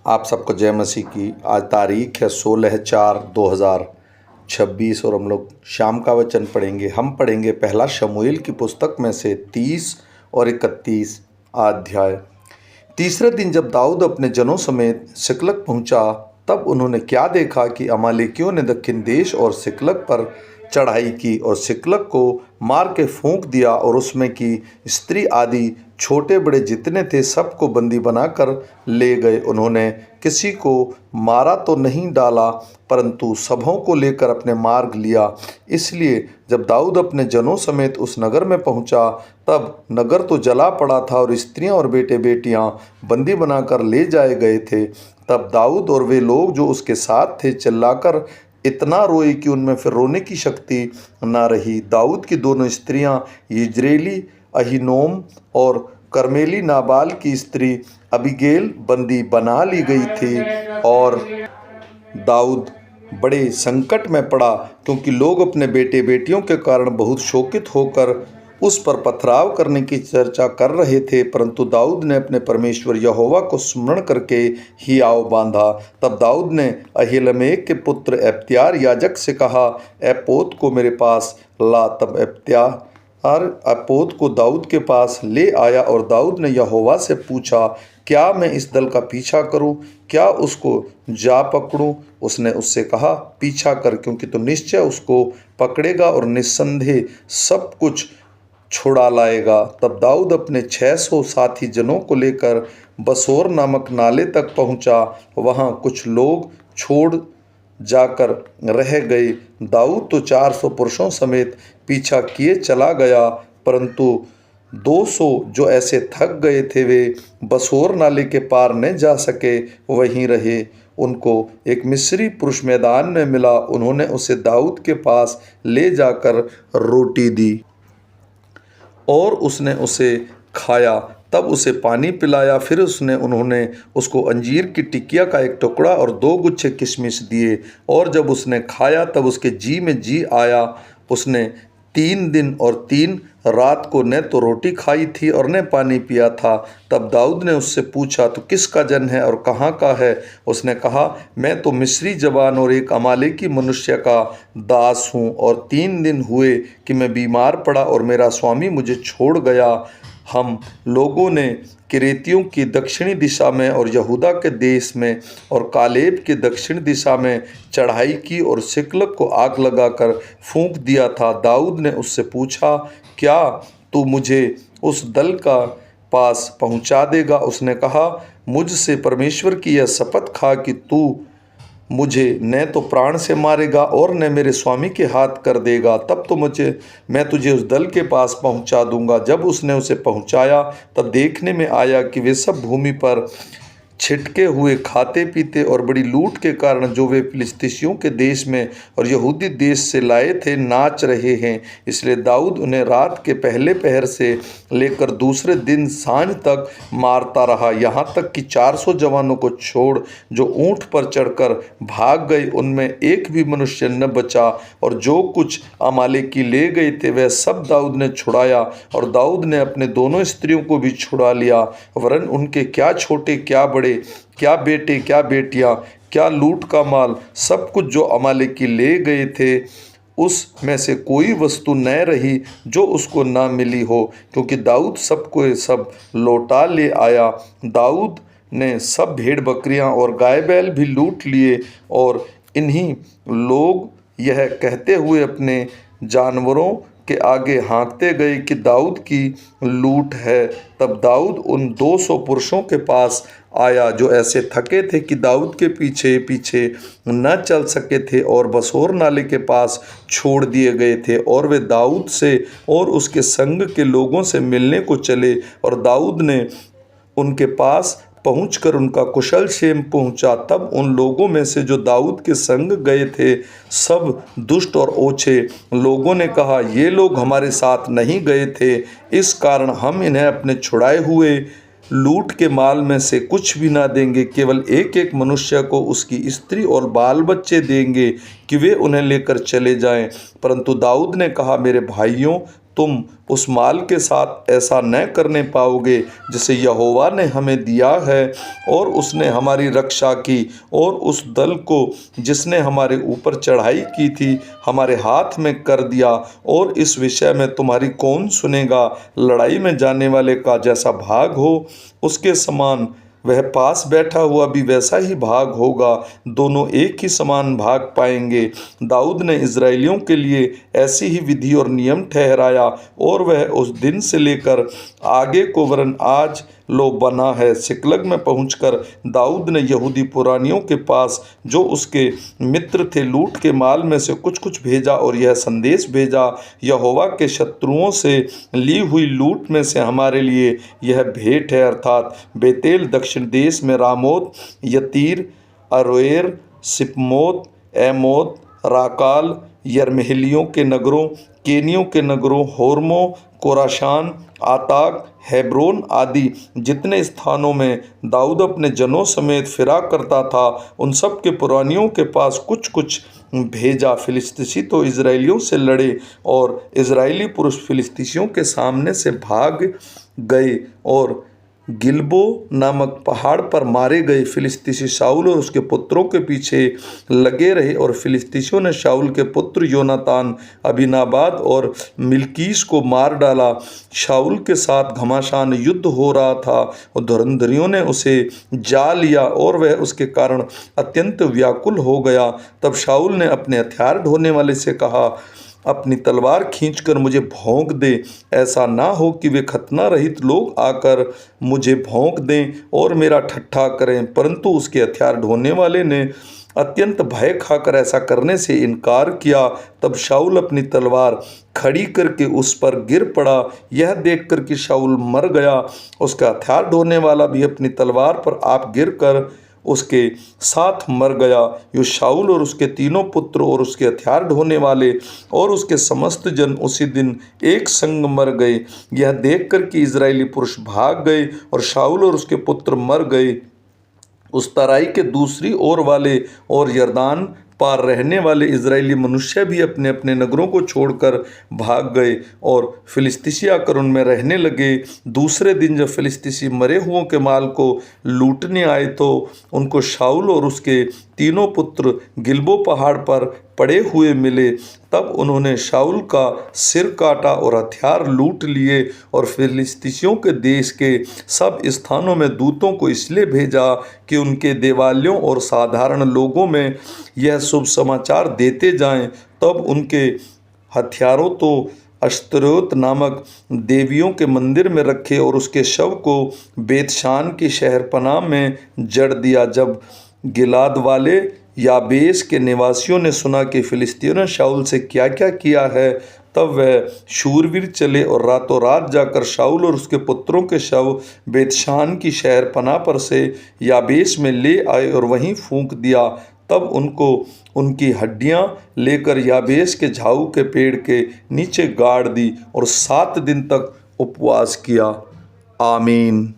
आप सबको जय मसीह की। आज तारीख है 16/4/2026 और हम लोग शाम का वचन पढ़ेंगे। हम पढ़ेंगे पहला शमूएल की पुस्तक में से 30 और 31 अध्याय। तीसरे दिन जब दाऊद अपने जनों समेत सिकलग पहुंचा, तब उन्होंने क्या देखा कि अमालेकियों ने दक्षिण देश और सिकलग पर चढ़ाई की और सिकलग को मार के फूंक दिया और उसमें की स्त्री आदि छोटे बड़े जितने थे सबको बंदी बनाकर ले गए। उन्होंने किसी को मारा तो नहीं डाला, परंतु सबों को लेकर अपने मार्ग लिया। इसलिए जब दाऊद अपने जनों समेत उस नगर में पहुंचा, तब नगर तो जला पड़ा था और स्त्रियां और बेटे बेटियां बंदी बनाकर ले जाए गए थे। तब दाऊद और वे लोग जो उसके साथ थे चिल्लाकर इतना रोए कि उनमें फिर रोने की शक्ति न रही। दाऊद की दोनों स्त्रियां यिज्रेली अहीनोम और कर्मेली नाबाल की स्त्री अबीगैल बंदी बना ली गई थी। और दाऊद बड़े संकट में पड़ा, क्योंकि लोग अपने बेटे बेटियों के कारण बहुत शोकित होकर उस पर पथराव करने की चर्चा कर रहे थे। परंतु दाऊद ने अपने परमेश्वर यहोवा को स्मरण करके हियाव बांधा। तब दाऊद ने अहीलमेक के पुत्र एब्यातार याजक से कहा, एपोद को मेरे पास ला। तब एब्यातार एपोद को दाऊद के पास ले आया और दाऊद ने यहोवा से पूछा, क्या मैं इस दल का पीछा करूं? क्या उसको जा पकड़ूं? उसने उससे कहा, पीछा कर, क्योंकि तू निश्चय उसको पकड़ेगा और निस्संदेह सब कुछ छुड़ा लाएगा। तब दाऊद अपने 600 साथी जनों को लेकर बसोर नामक नाले तक पहुंचा। वहां कुछ लोग छोड़ जाकर रह गए। दाऊद तो 400 पुरुषों समेत पीछा किए चला गया, परंतु 200 जो ऐसे थक गए थे वे बसोर नाले के पार न जा सके, वहीं रहे। उनको एक मिस्री पुरुष मैदान में मिला। उन्होंने उसे दाऊद के पास ले जाकर रोटी दी और उसने उसे खाया। तब उसे पानी पिलाया। फिर उन्होंने उसको अंजीर की टिकिया का एक टुकड़ा और 2 गुच्छे किशमिश दिए। और जब उसने खाया तब उसके जी में जी आया। उसने 3 दिन और 3 रात को न तो रोटी खाई थी और न पानी पिया था। तब दाऊद ने उससे पूछा, तू किसका जन है और कहाँ का है? उसने कहा, मैं तो मिस्री जवान और एक अमालेकी मनुष्य का दास हूँ, और 3 दिन हुए कि मैं बीमार पड़ा और मेरा स्वामी मुझे छोड़ गया। हम लोगों ने किरेतियों की दक्षिणी दिशा में और यहूदा के देश में और कालेब की दक्षिण दिशा में चढ़ाई की और सिकलग को आग लगाकर फूंक दिया था। दाऊद ने उससे पूछा, क्या तू मुझे उस दल का पास पहुंचा देगा? उसने कहा, मुझसे परमेश्वर की यह शपथ खा कि तू मुझे न तो प्राण से मारेगा और न मेरे स्वामी के हाथ कर देगा, तब तो मैं तुझे उस दल के पास पहुंचा दूंगा। जब उसने उसे पहुंचाया, तब देखने में आया कि वे सब भूमि पर छिटके हुए खाते पीते और बड़ी लूट के कारण जो वे फिलिस्तीसियों के देश में और यहूदी देश से लाए थे नाच रहे हैं। इसलिए दाऊद उन्हें रात के पहले पहर से लेकर दूसरे दिन सांझ तक मारता रहा, यहाँ तक कि 400 जवानों को छोड़ जो ऊँट पर चढ़कर भाग गए, उनमें एक भी मनुष्य न बचा। और जो कुछ अमालेकी ले गए थे वह सब दाऊद ने छुड़ाया, और दाऊद ने अपने दोनों स्त्रियों को भी छुड़ा लिया। वरन उनके क्या छोटे क्या बड़े, क्या बेटे क्या बेटियां, क्या लूट का माल, सब कुछ जो अमालेकी ले गए थे, उस में से कोई वस्तु न रही जो उसको ना मिली हो, क्योंकि दाऊद सबको सब लौटा ले आया। दाऊद ने सब भेड़ बकरियां और गाय बैल भी लूट लिए। और इन्हीं लोग यह कहते हुए अपने जानवरों के आगे हाँकते गए कि दाऊद की लूट है। तब दाऊद उन 200 पुरुषों के पास आया जो ऐसे थके थे कि दाऊद के पीछे पीछे न चल सके थे और बसोर नाले के पास छोड़ दिए गए थे। और वे दाऊद से और उसके संग के लोगों से मिलने को चले, और दाऊद ने उनके पास पहुंचकर उनका कुशल क्षेम पूछा। तब उन लोगों में से जो दाऊद के संग गए थे सब दुष्ट और ओछे लोगों ने कहा, ये लोग हमारे साथ नहीं गए थे, इस कारण हम इन्हें अपने छुड़ाए हुए लूट के माल में से कुछ भी ना देंगे, केवल एक एक मनुष्य को उसकी स्त्री और बाल बच्चे देंगे कि वे उन्हें लेकर चले जाएं। परंतु दाऊद ने कहा, मेरे भाइयों, तुम उस माल के साथ ऐसा न करने पाओगे जिसे यहोवा ने हमें दिया है। और उसने हमारी रक्षा की और उस दल को जिसने हमारे ऊपर चढ़ाई की थी हमारे हाथ में कर दिया। और इस विषय में तुम्हारी कौन सुनेगा? लड़ाई में जाने वाले का जैसा भाग हो उसके समान वह पास बैठा हुआ भी वैसा ही भाग होगा, दोनों एक ही समान भाग पाएंगे। दाऊद ने इस्राएलियों के लिए ऐसी ही विधि और नियम ठहराया और वह उस दिन से लेकर आगे को वरन आज लो बना है। सिकलग में पहुंचकर दाऊद ने यहूदी पुरानियों के पास जो उसके मित्र थे लूट के माल में से कुछ कुछ भेजा और यह संदेश भेजा, यहोवा के शत्रुओं से ली हुई लूट में से हमारे लिए यह भेंट है, अर्थात बेतेल दक्षिण देश में रामोत, यतीर, अरोएर, सिपमोत, एमोत, राकाल, यरमेलियों के नगरों, केनियों के नगरों, होर्मो, कोराशान, आताक, हेब्रोन आदि जितने स्थानों में दाऊद अपने जनों समेत फिरा करता था उन सब के पुरानियों के पास कुछ कुछ भेजा। फिलिस्तीसी तो इजराइलियों से लड़े और इजरायली पुरुष फिलिस्तीसियों के सामने से भाग गए और गिलबो नामक पहाड़ पर मारे गए। फिलिस्तीसी शाऊल और उसके पुत्रों के पीछे लगे रहे और फिलिस्तीसियों ने शाऊल के पुत्र योनातान, अबीनाबाद और मिल्कीस को मार डाला। शाऊल के साथ घमासान युद्ध हो रहा था और धुरंधरियों ने उसे जा लिया और वह उसके कारण अत्यंत व्याकुल हो गया। तब शाऊल ने अपने हथियार ढोने वाले से कहा, अपनी तलवार खींचकर मुझे भोंक दे, ऐसा ना हो कि वे खतना रहित लोग आकर मुझे भोंक दें और मेरा ठट्ठा करें। परंतु उसके हथियार ढोने वाले ने अत्यंत भय खाकर ऐसा करने से इनकार किया। तब शाऊल अपनी तलवार खड़ी करके उस पर गिर पड़ा। यह देखकर कि शाऊल मर गया, उसका हथियार ढोने वाला भी अपनी तलवार पर आप गिर कर उसके साथ मर गया। यो शाऊल और उसके तीनों पुत्र और उसके हथियार ढोने वाले और उसके समस्त जन उसी दिन एक संग मर गए। यह देखकर कि इजरायली पुरुष भाग गए और शाऊल और उसके पुत्र मर गए, उस तराई के दूसरी ओर वाले और यरदान पार रहने वाले इजरायली मनुष्य भी अपने अपने नगरों को छोड़कर भाग गए और फिलिस्तीसी आकर उनमें रहने लगे। दूसरे दिन जब फिलिस्तीसी मरे हुओं के माल को लूटने आए तो उनको शाऊल और उसके तीनों पुत्र गिलबो पहाड़ पर पड़े हुए मिले। तब उन्होंने शाऊल का सिर काटा और हथियार लूट लिए और फिलिस्तीसियों के देश के सब स्थानों में दूतों को इसलिए भेजा कि उनके देवालयों और साधारण लोगों में यह शुभ समाचार देते जाएं। तब उनके हथियारों तो अश्तरोत नामक देवियों के मंदिर में रखे और उसके शव को बेतशान की शहरपनाह में जड़ दिया। जब गिलाद वाले याबेश के निवासियों ने सुना कि फिलिस्तीयों ने शाऊल से क्या क्या किया है, तब वह शूरवीर चले और रातों रात जाकर शाऊल और उसके पुत्रों के शव बेतशान की शहरपनाह पर से याबेश में ले आए और वहीं फूंक दिया। तब उनको उनकी हड्डियां लेकर याबेश के झाऊ के पेड़ के नीचे गाड़ दी और 7 दिन तक उपवास किया। आमीन।